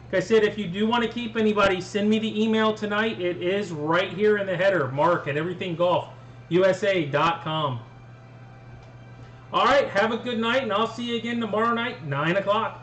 Like I said, if you do want to keep anybody, send me the email tonight. It is right here in the header, mark@everythinggolfusa.com. All right, have a good night, and I'll see you again tomorrow night, 9 o'clock.